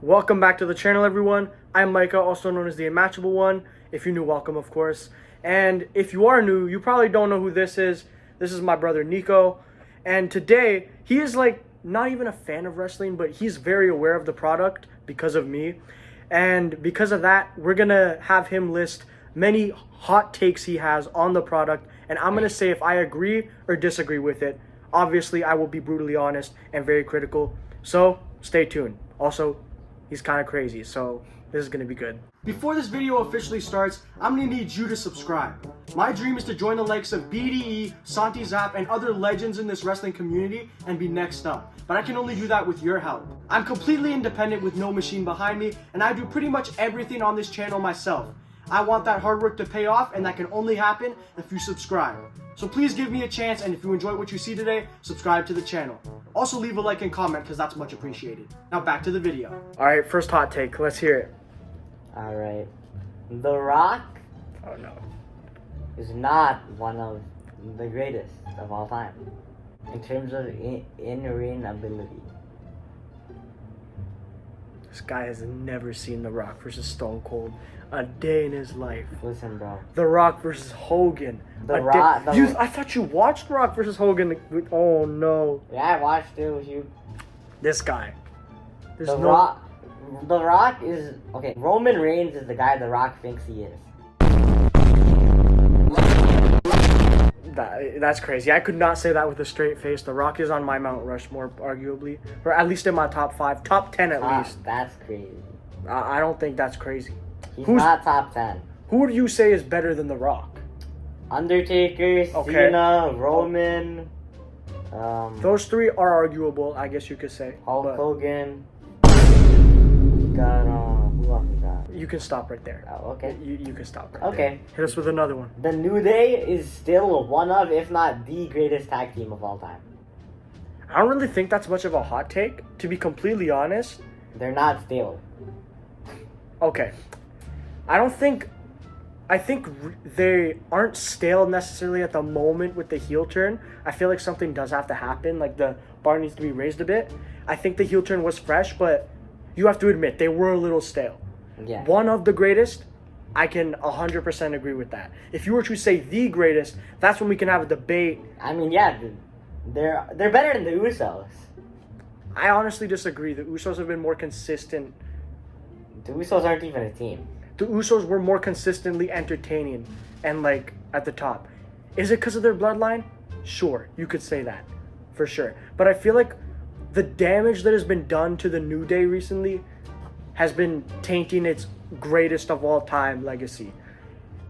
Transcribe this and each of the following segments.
Welcome back to the channel, everyone. I'm Micah, also known as the Unmatchable One. If you're new, welcome, of course. And if you are new, you probably don't know who this is. This is my brother Nico. And today, he is like not even a fan of wrestling, but he's very aware of the product because of me. And because of that, we're going to have him list many hot takes he has on the product. And I'm going to say if I agree or disagree with it. Obviously, I will be brutally honest and very critical. So stay tuned. Also, he's kind of crazy, so this is going to be good. Before this video officially starts, I'm going to need you to subscribe. My dream is to join the likes of BDE, Santi Zap, and other legends in this wrestling community and be next up. But I can only do that with your help. I'm completely independent with no machine behind me, and I do pretty much everything on this channel myself. I want that hard work to pay off, and that can only happen if you subscribe. So please give me a chance, and if you enjoy what you see today, subscribe to the channel. Also leave a like and comment because that's much appreciated. Now back to the video. Alright, first hot take. Let's hear it. Alright. The Rock Oh no. is not one of the greatest of all time in terms of in-ring ability. This guy has never seen The Rock versus Stone Cold a day in his life. Listen, bro. The Rock versus Hogan. I thought you watched The Rock versus Hogan. Oh no. Yeah, I watched it with you. This guy. The Rock is... Okay, Roman Reigns is the guy The Rock thinks he is. That's crazy. I could not say that with a straight face. The Rock is on my Mount Rushmore, arguably. Or at least in my top 5. Top 10 at least. That's crazy. I don't think that's crazy. He's not top 10. Who would you say is better than The Rock? Undertaker, Cena, Roman. Those three are arguable, I guess you could say. Hulk Hogan. Got, who else we got? You can stop right there. Oh, okay. You can stop right there. Okay. Hit us with another one. The New Day is still one of, if not the greatest tag team of all time. I don't really think that's much of a hot take, to be completely honest. They're not still. Okay. I think they aren't stale necessarily at the moment with the heel turn. I feel like something does have to happen. Like the bar needs to be raised a bit. I think the heel turn was fresh, but you have to admit they were a little stale. Yeah. One of the greatest, I can 100% agree with that. If you were to say the greatest, that's when we can have a debate. I mean, yeah, they're better than the Usos. I honestly disagree. The Usos have been more consistent. The Usos aren't even a team. The Usos were more consistently entertaining and like at the top. Is it because of their bloodline? Sure, you could say that for sure. But I feel like the damage that has been done to the New Day recently has been tainting its greatest of all time legacy.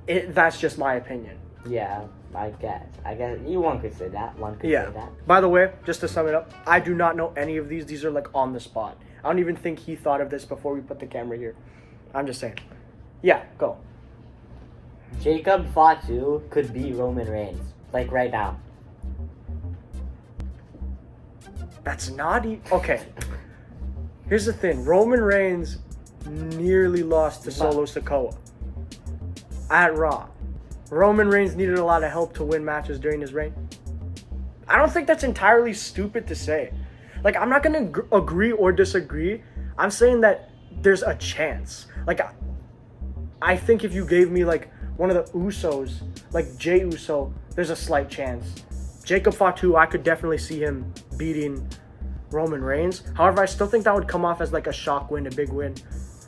That's just my opinion. Yeah, I guess one could say that. One could say that. By the way, just to sum it up, I do not know any of these. These are like on the spot. I don't even think he thought of this before we put the camera here. I'm just saying. Yeah, go. Jacob Fatu could be Roman Reigns, like right now. That's not okay. Here's the thing. Roman Reigns nearly lost to Solo Sikoa at Raw. Roman Reigns needed a lot of help to win matches during his reign. I don't think that's entirely stupid to say. Like, I'm not going to agree or disagree. I'm saying that there's a chance. Like, I think if you gave me, like, one of the Usos, like Jey Uso, there's a slight chance. Jacob Fatu, I could definitely see him beating Roman Reigns. However, I still think that would come off as, like, a shock win, a big win.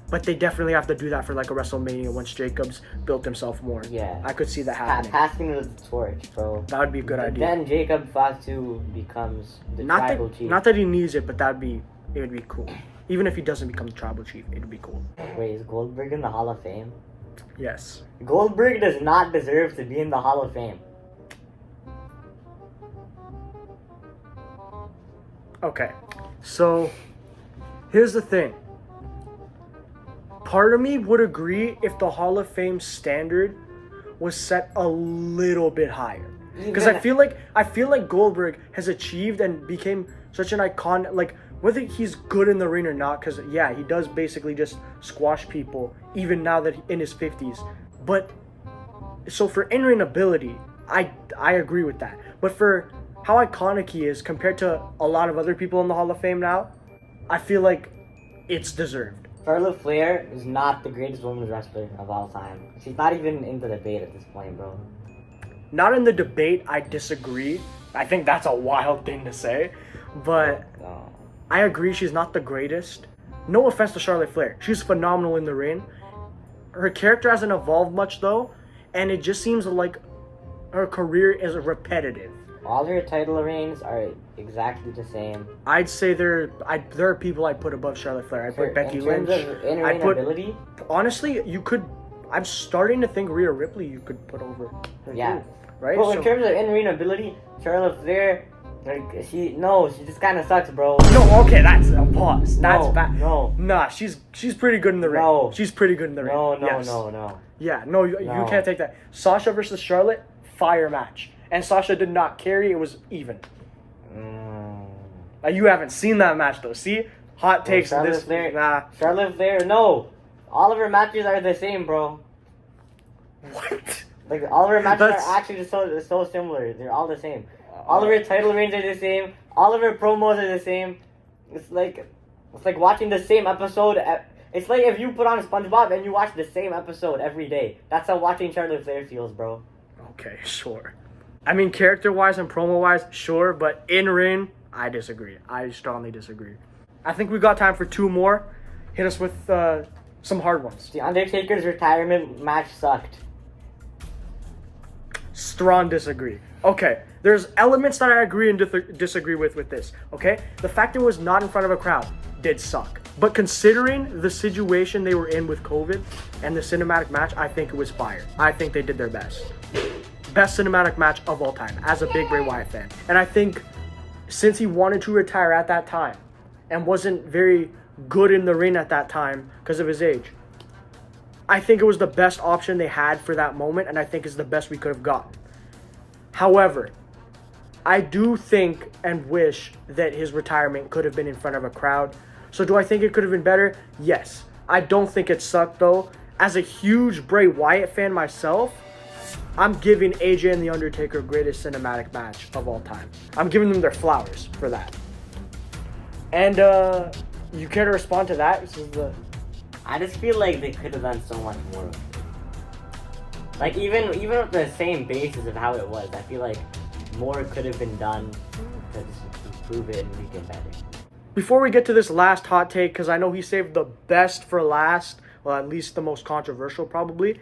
But they definitely have to do that for, like, a WrestleMania once Jacobs built himself more. Yeah. I could see that happening. Passing the torch, bro. That would be a good idea. Then Jacob Fatu becomes the tribal chief. Not that he needs it, but it would be cool. Even if he doesn't become the tribal chief, it would be cool. Wait, is Goldberg in the Hall of Fame? Yes. Goldberg does not deserve to be in the Hall of Fame. Okay, so here's the thing. Part of me would agree if the Hall of Fame standard was set a little bit higher. Because I feel like Goldberg has achieved and became such an icon. Like, whether he's good in the ring or not, because yeah, he does basically just squash people even now that in his 50s. But so for in-ring ability, I agree with that. But for how iconic he is compared to a lot of other people in the Hall of Fame now, I feel like it's deserved. Charlotte Flair is not the greatest women's wrestler of all time. She's not even in the debate at this point, bro. Not in the debate, I disagree. I think that's a wild thing to say. But No. I agree she's not the greatest. No offense to Charlotte Flair. She's phenomenal in the ring. Her character hasn't evolved much though. And it just seems like her career is repetitive. All her title reigns are exactly the same. I'd say there are people I'd put above Charlotte Flair. I'd put Becky Lynch. In terms of in-ring ability? Honestly, you could. I'm starting to think Rhea Ripley you could put over her Yeah. too, right? Well, in terms of in-ring ability, Charlotte Flair, like, she just kind of sucks, bro. No, okay, that's a pause. That's No, bad. no. Nah, she's pretty good in the ring. No. She's pretty good in the ring. No. Yeah, no, you can't take that. Sasha versus Charlotte, fire match. And Sasha did not carry, it was even. You haven't seen that match though. See? Hot takes Charlotte this. Flair, Nah. Charlotte Flair, no. All of her matches are the same, bro. What? Like, all of her matches That's- are actually so similar. They're all the same. All of her title reigns are the same. All of her promos are the same. It's like watching the same episode. It's like if you put on SpongeBob and you watch the same episode every day. That's how watching Charlotte Flair feels, bro. Okay, sure. I mean, character-wise and promo-wise, sure, but in-ring, I disagree. I strongly disagree. I think we got time for two more. Hit us with some hard ones. The Undertaker's retirement match sucked. Strong disagree. Okay, there's elements that I agree and disagree with this, okay? The fact it was not in front of a crowd did suck. But considering the situation they were in with COVID and the cinematic match, I think it was fire. I think they did their best. Best cinematic match of all time, as a big Bray Wyatt fan. And I think since he wanted to retire at that time and wasn't very good in the ring at that time because of his age, I think it was the best option they had for that moment, and I think it's the best we could have gotten. However, I do think and wish that his retirement could have been in front of a crowd. So do I think it could have been better? Yes. I don't think it sucked though. As a huge Bray Wyatt fan myself, I'm giving AJ and The Undertaker greatest cinematic match of all time. I'm giving them their flowers for that. And you care to respond to that? This is the... I just feel like they could have done so much more. Like, even with the same basis of how it was, I feel like more could have been done to just improve it and make it better. Before we get to this last hot take, because I know he saved the best for last, well, at least the most controversial probably,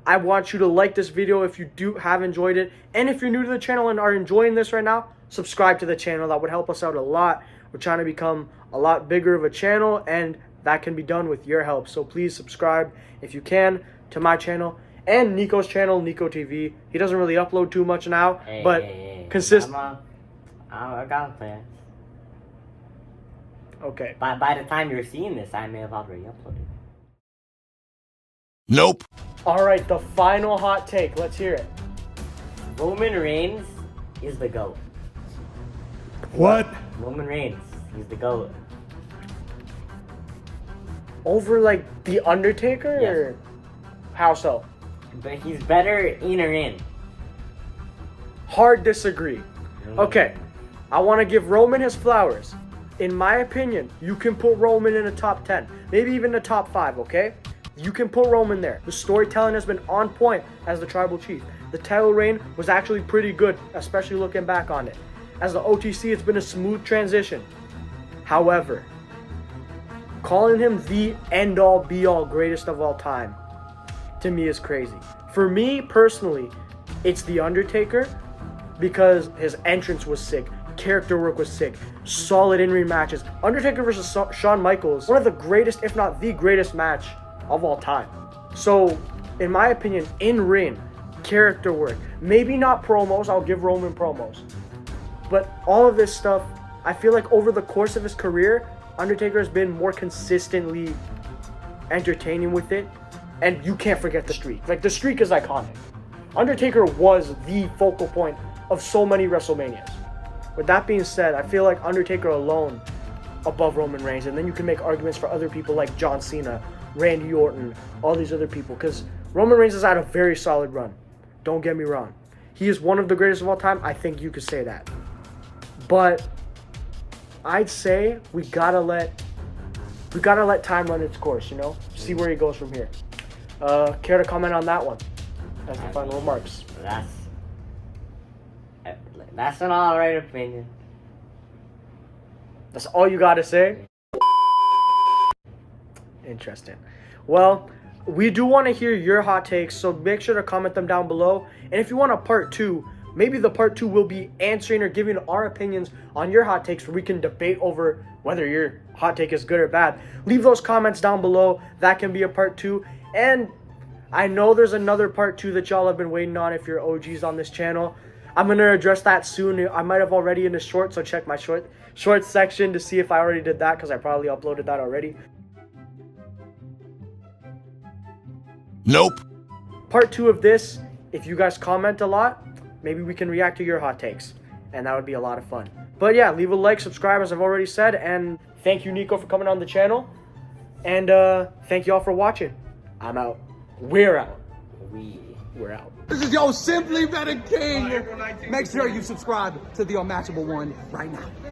I want you to like this video if you have enjoyed it. And if you're new to the channel and are enjoying this right now, subscribe to the channel. That would help us out a lot. We're trying to become a lot bigger of a channel, and that can be done with your help. So please subscribe if you can to my channel and Nico's channel, Nico TV. He doesn't really upload too much now, but consistent. I got plans. Okay. By the time you're seeing this, I may have already uploaded. Nope. All right, the final hot take. Let's hear it. Roman Reigns is the GOAT. What? Roman Reigns, he's the GOAT. Over like The Undertaker? Yes. Or how so? But he's better in or in. Hard disagree. Okay, I want to give Roman his flowers. In my opinion, you can put Roman in a top 10, maybe even a top 5, okay? You can put Roman there. The storytelling has been on point as the Tribal Chief. The title reign was actually pretty good, especially looking back on it. As the OTC, it's been a smooth transition. However, calling him the end-all, be-all, greatest of all time, to me is crazy. For me, personally, it's The Undertaker because his entrance was sick. Character work was sick. Solid in-ring matches. Undertaker versus Shawn Michaels, one of the greatest, if not the greatest match of all time. So, in my opinion, in-ring, character work, maybe not promos, I'll give Roman promos. But all of this stuff, I feel like over the course of his career, Undertaker has been more consistently entertaining with it. And you can't forget the streak. Like, the streak is iconic. Undertaker was the focal point of so many WrestleManias. With that being said, I feel like Undertaker alone above Roman Reigns. And then you can make arguments for other people like John Cena, Randy Orton, all these other people. Because Roman Reigns has had a very solid run. Don't get me wrong. He is one of the greatest of all time. I think you could say that. But I'd say we gotta let we gotta let time run its course, you know? See where he goes from here. Care to comment on that one? As the final remarks. That's an alright opinion. That's all you gotta say? Interesting. Well, we do want to hear your hot takes, so make sure to comment them down below. And if you want a part 2, maybe the part 2 will be answering or giving our opinions on your hot takes, where we can debate over whether your hot take is good or bad. Leave those comments down below. That can be a part 2. And I know there's another part 2 that y'all have been waiting on if you're OGs on this channel. I'm going to address that soon. I might have already in the short, so check my short section to see if I already did that, because I probably uploaded that already. Nope. Part 2 of this, if you guys comment a lot, maybe we can react to your hot takes, and that would be a lot of fun. But yeah, leave a like, subscribe, as I've already said, and thank you, Nico, for coming on the channel. And thank you all for watching. I'm out. We're out. We're out. This is your Simply Better King. Make sure you subscribe to the Unmatchable One right now.